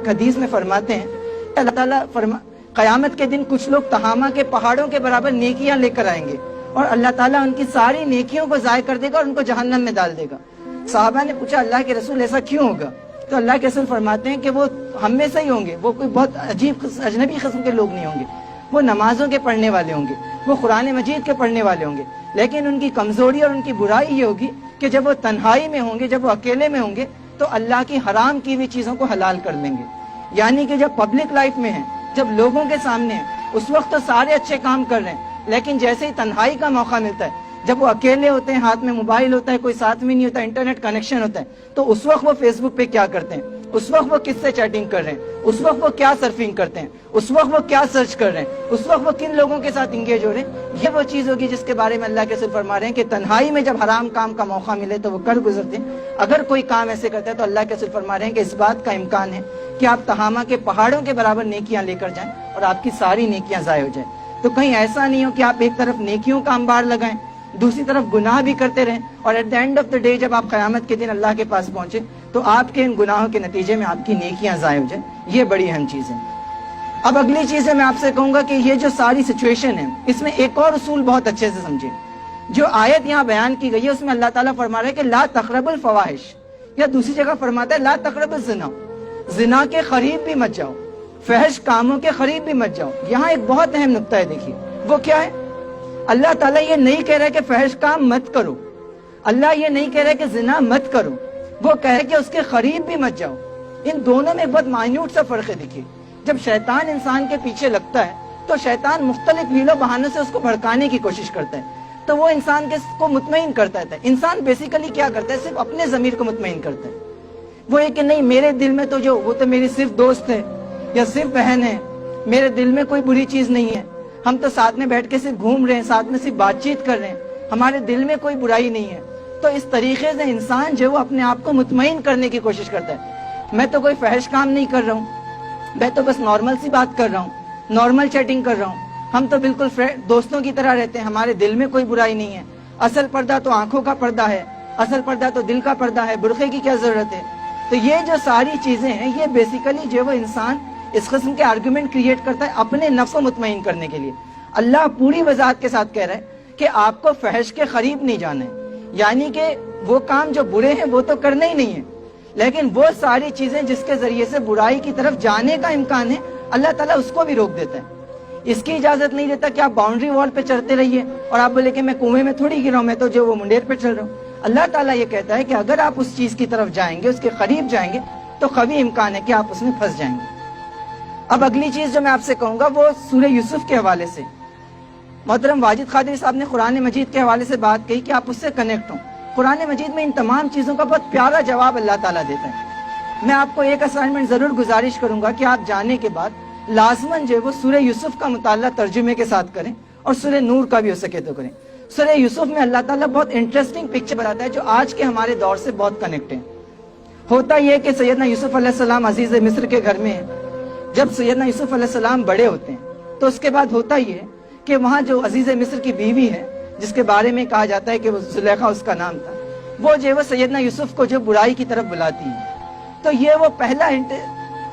حدیث میں فرماتے ہیں اللہ تعالیٰ قیامت کے دن کچھ لوگ تہامہ کے پہاڑوں کے برابر نیکیاں لے کر آئیں گے اور اللہ تعالیٰ ان کی ساری نیکیوں کو ضائع کر دے گا اور ان کو جہنم میں ڈال دے گا۔ صحابہ نے پوچھا اللہ کے رسول ایسا کیوں ہوگا؟ تو اللہ کے رسول فرماتے ہیں کہ وہ ہم میں سے ہی ہوں گے، وہ کوئی بہت عجیب اجنبی قسم کے لوگ نہیں ہوں گے، وہ نمازوں کے پڑھنے والے ہوں گے، وہ قرآن مجید کے پڑھنے والے ہوں گے، لیکن ان کی کمزوری اور ان کی برائی یہ ہوگی کہ جب وہ تنہائی میں ہوں گے، جب وہ اکیلے میں ہوں گے تو اللہ کی حرام کی ہوئی چیزوں کو حلال کر لیں گے۔ یعنی کہ جب پبلک لائف میں ہیں، جب لوگوں کے سامنے ہیں، اس وقت تو سارے اچھے کام کر رہے ہیں، لیکن جیسے ہی تنہائی کا موقع ملتا ہے، جب وہ اکیلے ہوتے ہیں، ہاتھ میں موبائل ہوتا ہے، کوئی ساتھ میں نہیں ہوتا، انٹرنیٹ کنیکشن ہوتا ہے، تو اس وقت وہ فیس بک پہ کیا کرتے ہیں، اس وقت وہ کس سے چیٹنگ کر رہے ہیں، اس وقت وہ کیا سرفنگ کرتے ہیں، اس وقت وہ کیا سرچ کر رہے ہیں، اس وقت وہ کن لوگوں کے ساتھ انگیج ہو رہے ہیں، یہ وہ چیز ہوگی جس کے بارے میں اللہ کے رسول فرما رہے ہیں کہ تنہائی میں جب حرام کام کا موقع ملے تو وہ کر گزرتے ہیں۔ اگر کوئی کام ایسے کرتا ہے تو اللہ کے رسول فرما رہے ہیں کہ اس بات کا امکان ہے کہ آپ تہامہ کے پہاڑوں کے برابر نیکیاں لے کر جائیں اور آپ کی ساری نیکیاں ضائع ہو جائیں۔ تو کہیں ایسا نہیں ہو کہ آپ ایک طرف نیکیوں کا انبار لگائیں، دوسری طرف گناہ بھی کرتے رہیں، اور at the end of the day جب آپ قیامت کے دن اللہ کے پاس پہنچے تو آپ کے ان گناہوں کے نتیجے میں آپ کی نیکیاں ضائع ہو جائیں۔ یہ بڑی اہم چیز ہے۔ اب اگلی چیز ہے، میں آپ سے کہوں گا کہ یہ جو ساری سچویشن ہے اس میں ایک اور اصول بہت اچھے سے سمجھیں۔ جو آیت یہاں بیان کی گئی ہے اس میں اللہ تعالیٰ فرما رہا ہے کہ لا تقربوا الفواحش، یا دوسری جگہ فرماتا ہے لا تقربوا الزنا، زنا کے قریب بھی مت جاؤ، فحش کاموں کے قریب بھی مت جاؤ۔ یہاں ایک بہت اہم نقطہ ہے، دیکھیے وہ کیا ہے۔ اللہ تعالیٰ یہ نہیں کہہ رہا ہے کہ فحش کام مت کرو، اللہ یہ نہیں کہہ رہا ہے کہ زنا مت کرو، وہ کہہ رہا ہے کہ اس کے قریب بھی مت جاؤ۔ ان دونوں میں بہت مائنیوٹ سا فرق ہے۔ دیکھیے جب شیطان انسان کے پیچھے لگتا ہے تو شیطان مختلف ہیلوں بہانوں سے اس کو بھڑکانے کی کوشش کرتا ہے، تو وہ انسان کو مطمئن کرتا ہے۔ انسان بیسیکلی کیا کرتا ہے، صرف اپنے ضمیر کو مطمئن کرتا ہے۔ وہ یہ کہ نہیں، میرے دل میں تو وہ تو میری صرف دوست ہے یا صرف بہن ہے، میرے دل میں کوئی بری چیز نہیں ہے، ہم تو ساتھ میں بیٹھ کے صرف گھوم رہے ہیں، ساتھ میں صرف بات چیت کر رہے ہیں، ہمارے دل میں کوئی برائی نہیں ہے۔ تو اس طریقے سے انسان جو وہ اپنے آپ کو مطمئن کرنے کی کوشش کرتا ہے، میں تو کوئی فحش کام نہیں کر رہا ہوں، میں تو بس نارمل سی بات کر رہا ہوں، نارمل چیٹنگ کر رہا ہوں، ہم تو بالکل دوستوں کی طرح رہتے ہیں، ہمارے دل میں کوئی برائی نہیں ہے۔ اصل پردہ تو آنکھوں کا پردہ ہے، اصل پردہ تو دل کا پردہ ہے، برقعے کی کیا ضرورت ہے؟ تو یہ جو ساری چیزیں ہیں یہ بیسیکلی جو وہ انسان اس قسم کے آرگومنٹ کریٹ کرتا ہے اپنے نفس کو مطمئن کرنے کے لیے۔ اللہ پوری وضاحت کے ساتھ کہہ رہا ہے کہ آپ کو فحش کے قریب نہیں جانا ہے، یعنی کہ وہ کام جو برے ہیں وہ تو کرنے ہی نہیں ہے، لیکن وہ ساری چیزیں جس کے ذریعے سے برائی کی طرف جانے کا امکان ہے اللہ تعالیٰ اس کو بھی روک دیتا ہے۔ اس کی اجازت نہیں دیتا کہ آپ باؤنڈری وال پہ چڑھتے رہیے اور آپ بولے کہ میں کنویں میں تھوڑی گرا ہوں، میں تو جو وہ منڈیر پہ چل رہا ہوں۔ اللہ تعالیٰ یہ کہتا ہے کہ اگر آپ اس چیز کی طرف جائیں گے، اس کے قریب جائیں گے، تو قوی امکان ہے کہ آپ اس میں پھنس جائیں گے۔ اب اگلی چیز جو میں آپ سے کہوں گا وہ سورہ یوسف کے حوالے سے۔ محترم واجد قادری صاحب نے قرآن مجید کے حوالے سے بات کہی کہ آپ اس سے کنیکٹ ہوں۔ قرآن مجید میں ان تمام چیزوں کا بہت پیارا جواب اللہ تعالیٰ دیتا ہے۔ میں آپ کو ایک اسائنمنٹ ضرور گزارش کروں گا کہ آپ جانے کے بعد لازماً جو ہے وہ سورہ یوسف کا مطالعہ ترجمے کے ساتھ کریں اور سورہ نور کا بھی ہو سکے تو کریں۔ سورہ یوسف میں اللہ تعالیٰ بہت انٹرسٹنگ پکچر بتاتا ہے جو آج کے ہمارے دور سے بہت کنیکٹ ہے۔ ہوتا یہ کہ سیدنا یوسف علیہ السلام عزیز مصر کے گھر میں ہیں۔ جب سیدنا یوسف علیہ السلام بڑے ہوتے ہیں تو اس کے بعد ہوتا یہ ہے کہ وہاں جو عزیز مصر کی بیوی ہے جس کے بارے میں کہا جاتا ہے کہ وہ زلیخا اس کا نام تھا، وہ جو ہے سیدنا یوسف کو جو برائی کی طرف بلاتی ہے۔ تو یہ وہ پہلا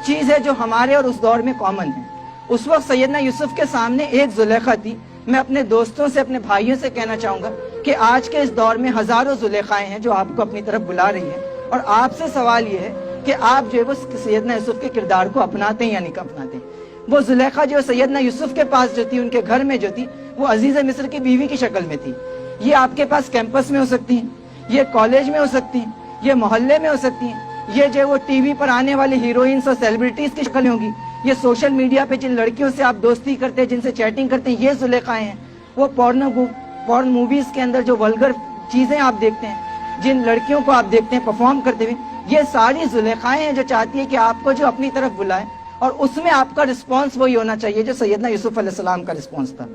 چیز ہے جو ہمارے اور اس دور میں کامن ہے۔ اس وقت سیدنا یوسف کے سامنے ایک زلیخا تھی۔ میں اپنے دوستوں سے، اپنے بھائیوں سے کہنا چاہوں گا کہ آج کے اس دور میں ہزاروں زلیخائیں ہیں جو آپ کو اپنی طرف بلا رہی ہیں، اور آپ سے سوال یہ ہے کہ آپ جو ہے وہ سیدنا یوسف کے کردار کو اپناتے ہیں یا نہیں اپناتے ہیں۔ وہ زلیخا جو سیدنا یوسف کے پاس جو تھی، ان کے گھر میں جو تھی، وہ عزیز مصر کی بیوی کی شکل میں تھی۔ یہ آپ کے پاس کیمپس میں ہو سکتی ہیں، یہ کالج میں ہو سکتی ہیں، یہ محلے میں ہو سکتی ہیں، یہ جو وہ ٹی وی پر آنے والی ہیروئنس اور سیلیبریٹیز کی شکل ہوں گی، یہ سوشل میڈیا پہ جن لڑکیوں سے آپ دوستی کرتے ہیں، جن سے چیٹنگ کرتے ہیں، یہ زلیخائیں ہیں۔ وہ پورن موویز کے اندر جو ولگر چیزیں آپ دیکھتے ہیں، جن لڑکیوں کو آپ دیکھتے ہیں پرفارم کرتے ہوئے، یہ ساری زلیخائیں ہیں جو چاہتی ہے کہ آپ کو جو اپنی طرف بلائے، اور اس میں آپ کا رسپانس وہی ہونا چاہیے جو سیدنا یوسف علیہ السلام کا رسپانس تھا۔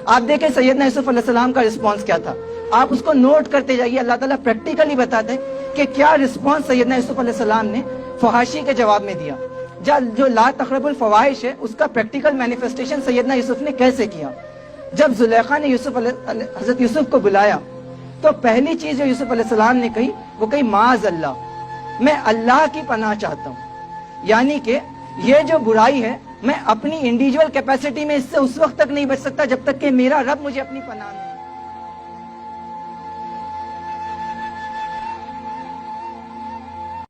آپ دیکھیں سیدنا یوسف علیہ السلام کا رسپانس کیا تھا، آپ اس کو نوٹ کرتے جائیے۔ اللہ تعالیٰ پریکٹیکلی بتاتے ہیں کہ کیا رسپانس سیدنا یوسف علیہ السلام نے فحاشی کے جواب میں دیا۔ جو لا تقربوا الفواحش ہے اس کا پریکٹیکل مینیفیسٹیشن سیدنا یوسف نے کیسے کیا۔ جب زلیخا نے حضرت یوسف کو بلایا تو پہلی چیز جو یوسف علیہ السلام نے کہی وہ کہی معاذ اللہ، میں اللہ کی پناہ چاہتا ہوں، یعنی کہ یہ جو برائی ہے میں اپنی انڈیویجول کیپیسٹی میں اس سے اس وقت تک نہیں بچ سکتا جب تک کہ میرا رب مجھے اپنی پناہ میں